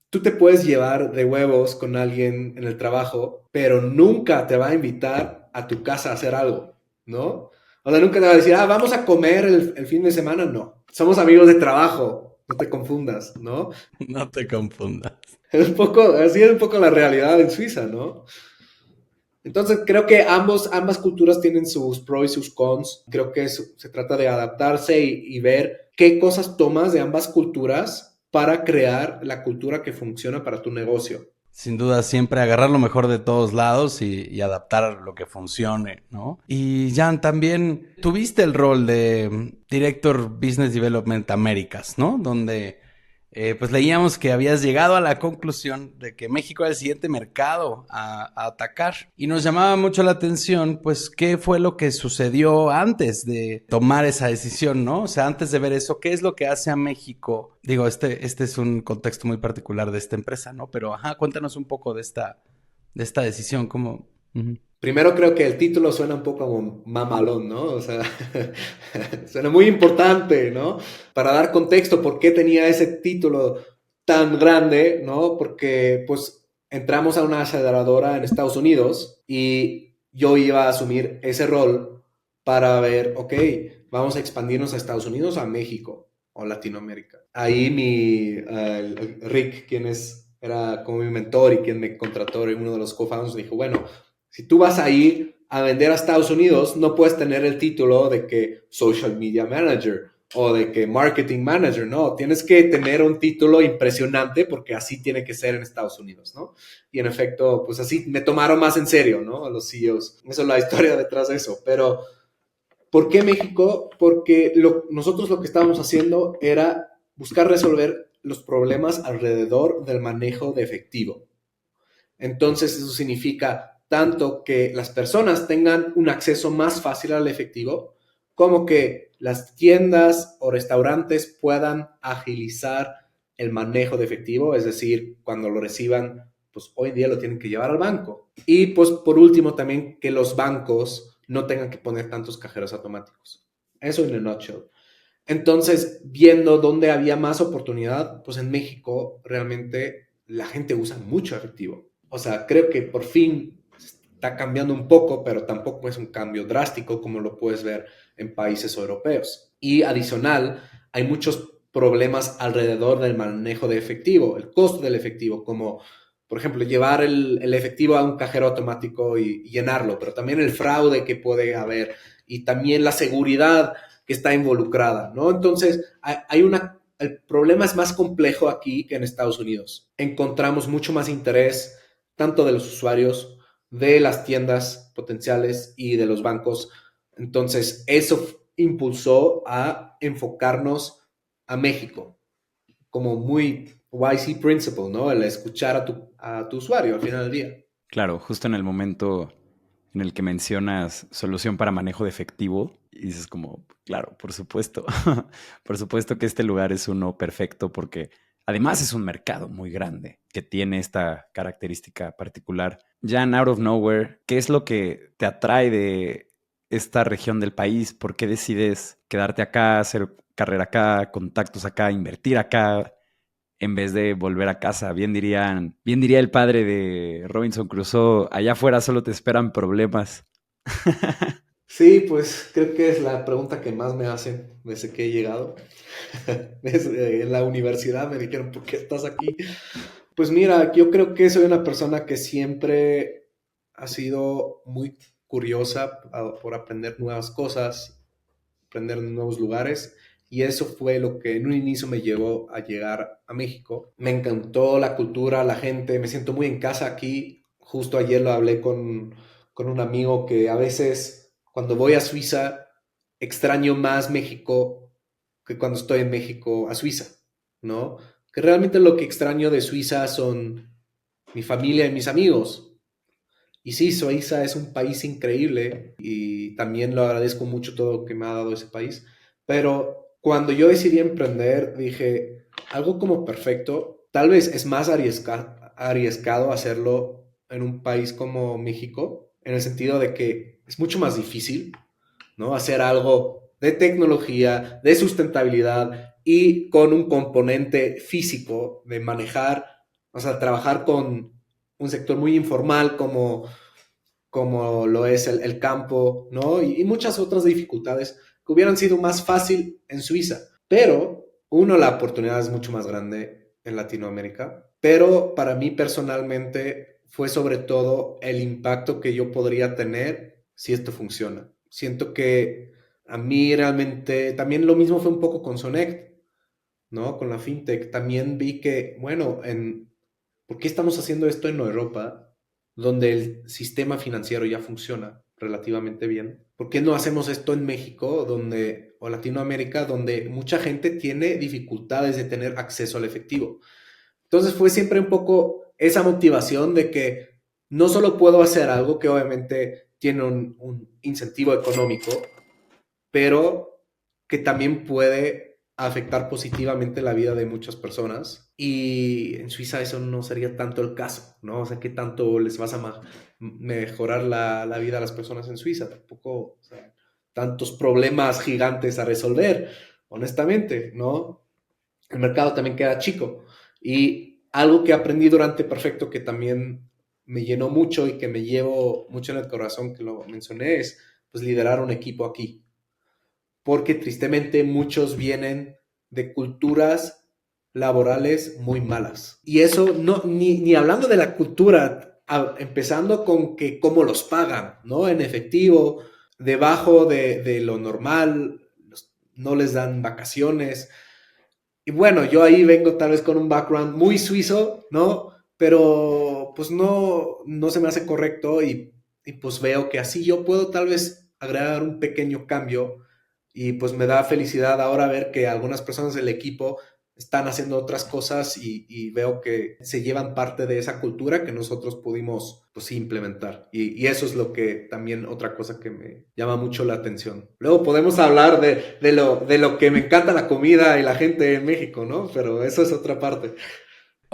tú te puedes llevar de huevos con alguien en el trabajo, pero nunca te va a invitar a tu casa a hacer algo, ¿no? O sea, nunca te va a decir, vamos a comer el fin de semana. No, somos amigos de trabajo, no te confundas, ¿no? No te confundas. Así es un poco la realidad en Suiza, ¿no? Entonces creo que ambas culturas tienen sus pros y sus cons. Creo que se trata de adaptarse y ver qué cosas tomas de ambas culturas para crear la cultura que funciona para tu negocio. Sin duda, siempre agarrar lo mejor de todos lados y adaptar lo que funcione, ¿no? Y Jan, también tuviste el rol de Director Business Development Américas, ¿no? Donde pues leíamos que habías llegado a la conclusión de que México era el siguiente mercado a atacar. Y nos llamaba mucho la atención, pues, qué fue lo que sucedió antes de tomar esa decisión, ¿no? O sea, antes de ver eso, ¿qué es lo que hace a México? Digo, este es un contexto muy particular de esta empresa, ¿no? Pero, ajá, cuéntanos un poco de esta decisión, ¿cómo? Uh-huh. Primero creo que el título suena un poco como mamalón, ¿no? O sea, suena muy importante, ¿no? Para dar contexto, ¿por qué tenía ese título tan grande, ¿no? Porque pues entramos a una aceleradora en Estados Unidos y yo iba a asumir ese rol para ver, ok, vamos a expandirnos a Estados Unidos, a México o Latinoamérica. Ahí Rick, era como mi mentor y quien me contrató, uno de los co-founders, dijo, bueno, si tú vas a ir a vender a Estados Unidos, no puedes tener el título de que Social Media Manager o de que Marketing Manager, no. Tienes que tener un título impresionante porque así tiene que ser en Estados Unidos, ¿no? Y en efecto, pues así me tomaron más en serio, ¿no? A los CEOs. Esa es la historia detrás de eso. Pero, ¿por qué México? Porque nosotros lo que estábamos haciendo era buscar resolver los problemas alrededor del manejo de efectivo. Entonces, eso significa tanto que las personas tengan un acceso más fácil al efectivo, como que las tiendas o restaurantes puedan agilizar el manejo de efectivo, es decir, cuando lo reciban, pues hoy en día lo tienen que llevar al banco. Y pues por último también que los bancos no tengan que poner tantos cajeros automáticos. Eso en a nutshell. Entonces, viendo dónde había más oportunidad, pues en México realmente la gente usa mucho efectivo. O sea, creo que por fin está cambiando un poco, pero tampoco es un cambio drástico como lo puedes ver en países europeos. Y adicional, hay muchos problemas alrededor del manejo de efectivo, el costo del efectivo, como por ejemplo llevar el efectivo a un cajero automático y llenarlo, pero también el fraude que puede haber y también la seguridad que está involucrada, ¿no? Entonces, el problema es más complejo aquí que en Estados Unidos. Encontramos mucho más interés tanto de los usuarios, de las tiendas potenciales y de los bancos. Entonces, eso impulsó a enfocarnos a México como muy YC principle, ¿no? El escuchar a tu usuario al final del día. Claro, justo en el momento en el que mencionas solución para manejo de efectivo, y dices como, claro, por supuesto, por supuesto que este lugar es uno perfecto porque además es un mercado muy grande que tiene esta característica particular. Ya en Out of Nowhere, ¿qué es lo que te atrae de esta región del país? ¿Por qué decides quedarte acá, hacer carrera acá, contactos acá, invertir acá, en vez de volver a casa? Bien diría el padre de Robinson Crusoe, allá afuera solo te esperan problemas. Sí, pues creo que es la pregunta que más me hacen desde que he llegado. En la universidad me dijeron, ¿por qué estás aquí? Pues mira, yo creo que soy una persona que siempre ha sido muy curiosa por aprender nuevas cosas, aprender nuevos lugares. Y eso fue lo que en un inicio me llevó a llegar a México. Me encantó la cultura, la gente, me siento muy en casa aquí. Justo ayer lo hablé con un amigo que a veces cuando voy a Suiza extraño más México que cuando estoy en México a Suiza, ¿no? Que realmente lo que extraño de Suiza son mi familia y mis amigos. Y sí, Suiza es un país increíble y también lo agradezco mucho todo lo que me ha dado ese país. Pero cuando yo decidí emprender, dije, algo como perfecto, tal vez es más arriesgado hacerlo en un país como México, en el sentido de que es mucho más difícil, ¿no? Hacer algo de tecnología, de sustentabilidad y con un componente físico de manejar, o sea, trabajar con un sector muy informal como lo es el campo, ¿no? Y muchas otras dificultades que hubieran sido más fácil en Suiza. Pero, uno, la oportunidad es mucho más grande en Latinoamérica. pero para mí personalmente fue sobre todo el impacto que yo podría tener si esto funciona. Siento que a mí realmente también lo mismo fue un poco con Sonect, ¿no? Con la fintech. También vi que, bueno, ¿por qué estamos haciendo esto en Europa, donde el sistema financiero ya funciona relativamente bien? ¿Por qué no hacemos esto en México, o Latinoamérica, donde mucha gente tiene dificultades de tener acceso al efectivo? Entonces fue siempre un poco esa motivación de que no solo puedo hacer algo que obviamente tiene un incentivo económico, pero que también puede afectar positivamente la vida de muchas personas. Y en Suiza eso no sería tanto el caso, ¿no? O sea, ¿qué tanto les vas a mejorar la vida a las personas en Suiza? Tampoco, o sea, tantos problemas gigantes a resolver, honestamente, ¿no? El mercado también queda chico. Y algo que aprendí durante Perfecto que también me llenó mucho y que me llevo mucho en el corazón, que lo mencioné, es pues liderar un equipo aquí, porque tristemente muchos vienen de culturas laborales muy malas. Y eso no, ni hablando de la cultura, empezando con que cómo los pagan, ¿no? En efectivo, debajo de lo normal, no les dan vacaciones. Y bueno, yo ahí vengo tal vez con un background muy suizo, ¿no? Pero pues no se me hace correcto y pues veo que así yo puedo tal vez agregar un pequeño cambio y pues me da felicidad ahora ver que algunas personas del equipo están haciendo otras cosas y veo que se llevan parte de esa cultura que nosotros pudimos pues sí, implementar. Y eso es lo que también otra cosa que me llama mucho la atención. Luego podemos hablar de lo que me encanta la comida y la gente en México, ¿no? Pero eso es otra parte.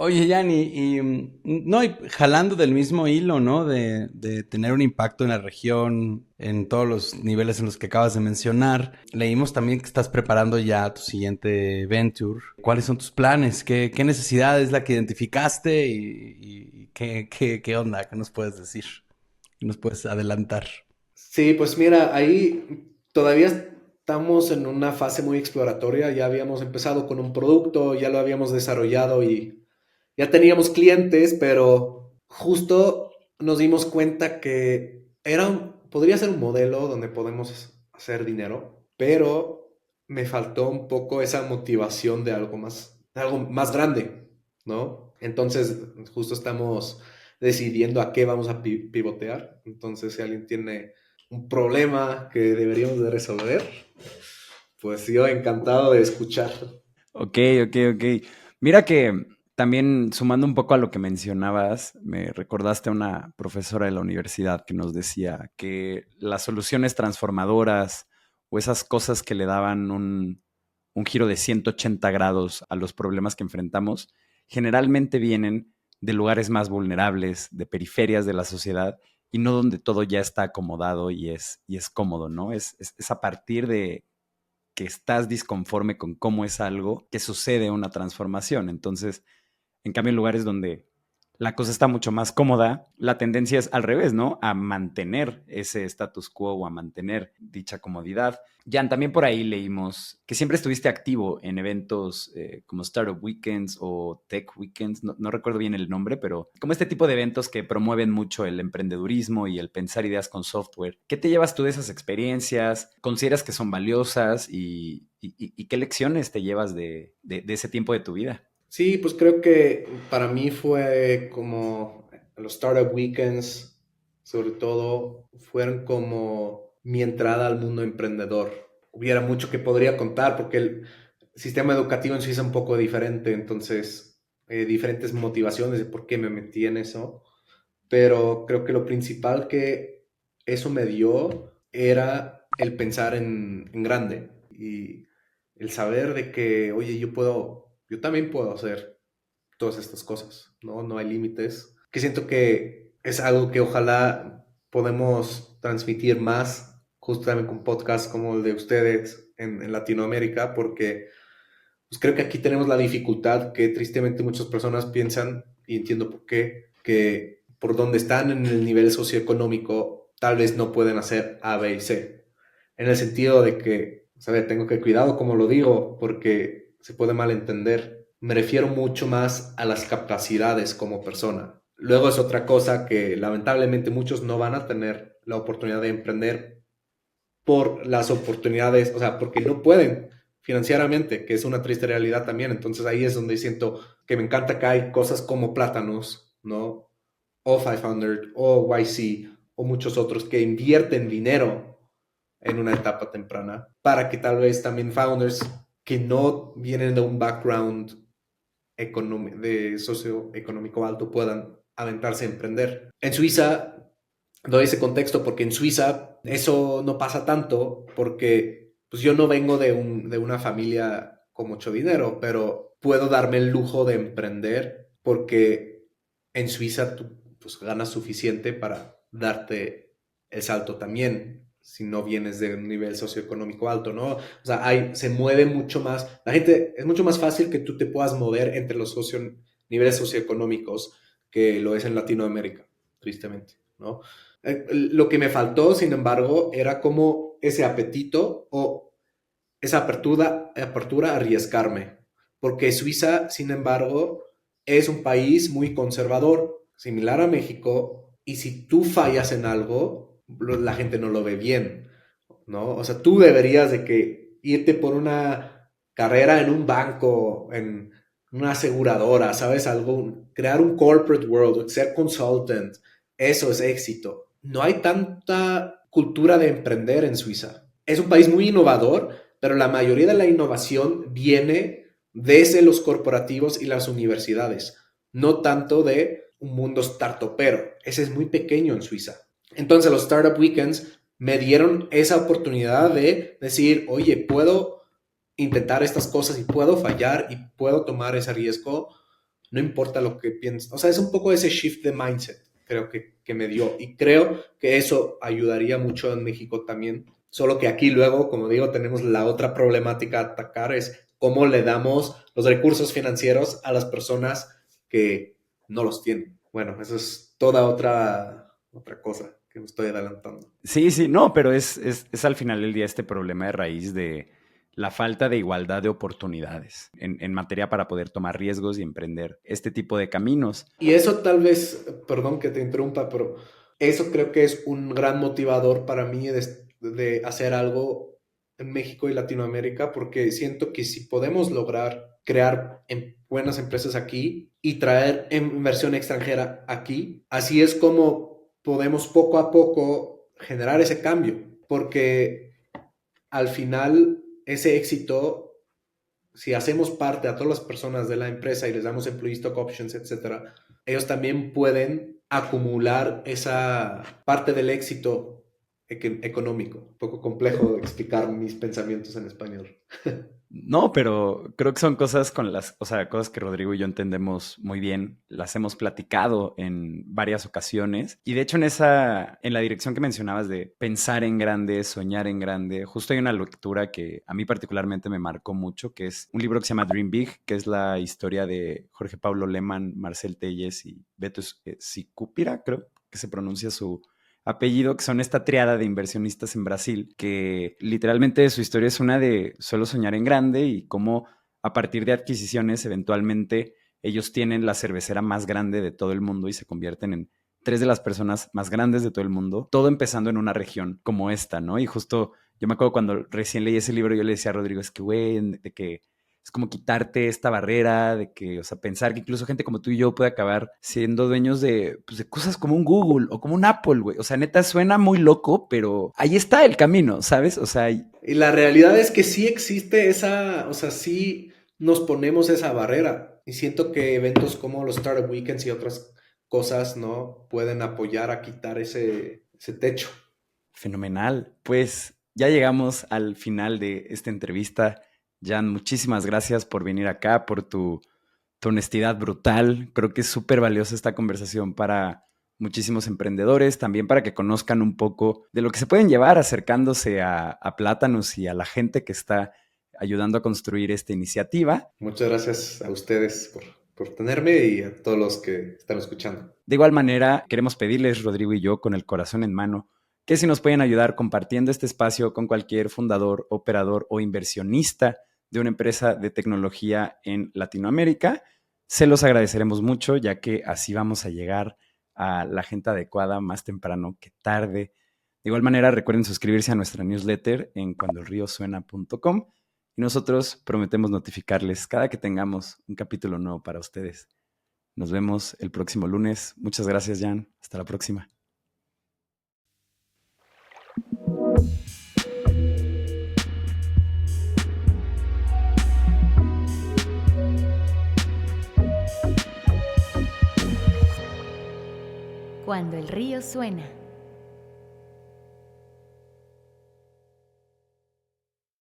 Oye, Yanni, no, y jalando del mismo hilo, ¿no? De tener un impacto en la región, en todos los niveles en los que acabas de mencionar. Leímos también que estás preparando ya tu siguiente venture. ¿Cuáles son tus planes? ¿Qué necesidad es la que identificaste? ¿Y qué onda? ¿Qué nos puedes decir? ¿Qué nos puedes adelantar? Sí, pues mira, ahí todavía estamos en una fase muy exploratoria. Ya habíamos empezado con un producto, ya lo habíamos desarrollado y ya teníamos clientes, pero justo nos dimos cuenta que podría ser un modelo donde podemos hacer dinero, pero me faltó un poco esa motivación de algo más grande, ¿no? Entonces, justo estamos decidiendo a qué vamos a pivotear. Entonces, si alguien tiene un problema que deberíamos de resolver, pues yo encantado de escuchar. Ok, ok, ok. Mira que también sumando un poco a lo que mencionabas, me recordaste a una profesora de la universidad que nos decía que las soluciones transformadoras o esas cosas que le daban un giro de 180 grados a los problemas que enfrentamos, generalmente vienen de lugares más vulnerables, de periferias de la sociedad y no donde todo ya está acomodado y es cómodo, ¿no? Es a partir de que estás disconforme con cómo es algo, que sucede una transformación. Entonces, en cambio, en lugares donde la cosa está mucho más cómoda, la tendencia es al revés, ¿no? A mantener ese status quo o a mantener dicha comodidad. Jan, también por ahí leímos que siempre estuviste activo en eventos como Startup Weekends o Tech Weekends, no recuerdo bien el nombre, pero como este tipo de eventos que promueven mucho el emprendedurismo y el pensar ideas con software. ¿Qué te llevas tú de esas experiencias? ¿Consideras que son valiosas? ¿Y qué lecciones te llevas de ese tiempo de tu vida? Sí, pues creo que para mí fue como los Startup Weekends, sobre todo, fueron como mi entrada al mundo emprendedor. Hubiera mucho que podría contar porque el sistema educativo en sí es un poco diferente, entonces, diferentes motivaciones de por qué me metí en eso, pero creo que lo principal que eso me dio era el pensar en grande y el saber de que, oye, yo también puedo hacer todas estas cosas, ¿no? No hay límites. Que siento que es algo que ojalá podemos transmitir más, justamente con podcasts como el de ustedes en Latinoamérica, porque pues creo que aquí tenemos la dificultad que tristemente muchas personas piensan, y entiendo por qué, que por donde están en el nivel socioeconómico, tal vez no pueden hacer A, B y C. En el sentido de que, ¿sabes? Tengo que cuidado como lo digo, porque se puede malentender. Me refiero mucho más a las capacidades como persona. Luego es otra cosa que lamentablemente muchos no van a tener la oportunidad de emprender por las oportunidades, o sea, porque no pueden financieramente, que es una triste realidad también. Entonces ahí es donde siento que me encanta que hay cosas como Plátanos, ¿no? O 500, o YC, o muchos otros que invierten dinero en una etapa temprana para que tal vez también founders que no vienen de un background de socioeconómico alto puedan aventarse a emprender. En Suiza, doy ese contexto porque en Suiza eso no pasa tanto porque pues yo no vengo de una familia con mucho dinero, pero puedo darme el lujo de emprender porque en Suiza tú pues, ganas suficiente para darte el salto también si no vienes de un nivel socioeconómico alto, ¿no? O sea, se mueve mucho más, la gente, es mucho más fácil que tú te puedas mover entre los niveles socioeconómicos que lo es en Latinoamérica, tristemente, ¿no? Lo que me faltó, sin embargo, era como ese apetito o esa apertura a arriesgarme, porque Suiza, sin embargo, es un país muy conservador, similar a México, y si tú fallas en algo, la gente no lo ve bien, ¿no? O sea, tú deberías de que irte por una carrera en un banco, en una aseguradora, ¿sabes? Algo, crear un corporate world, ser consultant, eso es éxito. No hay tanta cultura de emprender en Suiza. Es un país muy innovador, pero la mayoría de la innovación viene desde los corporativos y las universidades, no tanto de un mundo startupero. Ese es muy pequeño en Suiza. Entonces los Startup Weekends me dieron esa oportunidad de decir, oye, puedo intentar estas cosas y puedo fallar y puedo tomar ese riesgo, no importa lo que pienses. O sea, es un poco ese shift de mindset, creo que me dio. Y creo que eso ayudaría mucho en México también. Solo que aquí luego, como digo, tenemos la otra problemática a atacar, es cómo le damos los recursos financieros a las personas que no los tienen. Bueno, eso es toda otra cosa que me estoy adelantando. Sí, sí, no, pero es al final del día este problema de raíz de la falta de igualdad de oportunidades en materia para poder tomar riesgos y emprender este tipo de caminos. Y eso tal vez, perdón que te interrumpa, pero eso creo que es un gran motivador para mí de hacer algo en México y Latinoamérica, porque siento que si podemos lograr crear buenas empresas aquí y traer inversión extranjera aquí, así es como podemos poco a poco generar ese cambio, porque al final ese éxito, si hacemos parte a todas las personas de la empresa y les damos employee stock options, etcétera, ellos también pueden acumular esa parte del éxito económico. Un poco complejo explicar mis pensamientos en español. No, pero creo que son cosas o sea, cosas que Rodrigo y yo entendemos muy bien, las hemos platicado en varias ocasiones. Y de hecho, en la dirección que mencionabas de pensar en grande, soñar en grande, justo hay una lectura que a mí particularmente me marcó mucho, que es un libro que se llama Dream Big, que es la historia de Jorge Paulo Lemann, Marcel Telles y Beto Sicupira, creo que se pronuncia su apellido, que son esta triada de inversionistas en Brasil, que literalmente su historia es una de solo soñar en grande y cómo a partir de adquisiciones eventualmente ellos tienen la cervecera más grande de todo el mundo y se convierten en tres de las personas más grandes de todo el mundo, todo empezando en una región como esta, ¿no? Y justo yo me acuerdo cuando recién leí ese libro, yo le decía a Rodrigo, es que, güey, de que es como quitarte esta barrera de que, o sea, pensar que incluso gente como tú y yo puede acabar siendo dueños pues, de cosas como un Google o como un Apple, güey. O sea, neta, suena muy loco, pero ahí está el camino, ¿sabes? O sea, Y la realidad es que sí existe o sea, sí nos ponemos esa barrera. Y siento que eventos como los Startup Weekends y otras cosas, ¿no? Pueden apoyar a quitar ese techo. fenomenal. Pues ya llegamos al final de esta entrevista. Jan, muchísimas gracias por venir acá, por tu honestidad brutal. Creo que es súper valiosa esta conversación para muchísimos emprendedores, también para que conozcan un poco de lo que se pueden llevar acercándose a Plátanos y a la gente que está ayudando a construir esta iniciativa. Muchas gracias a ustedes por tenerme y a todos los que están escuchando. De igual manera, queremos pedirles, Rodrigo y yo, con el corazón en mano, que si nos pueden ayudar compartiendo este espacio con cualquier fundador, operador o inversionista de una empresa de tecnología en Latinoamérica. Se los agradeceremos mucho, ya que así vamos a llegar a la gente adecuada más temprano que tarde. De igual manera, recuerden suscribirse a nuestra newsletter en cuandoelriosuena.com y nosotros prometemos notificarles cada que tengamos un capítulo nuevo para ustedes. Nos vemos el próximo lunes. Muchas gracias, Jan. Hasta la próxima. Cuando el río suena.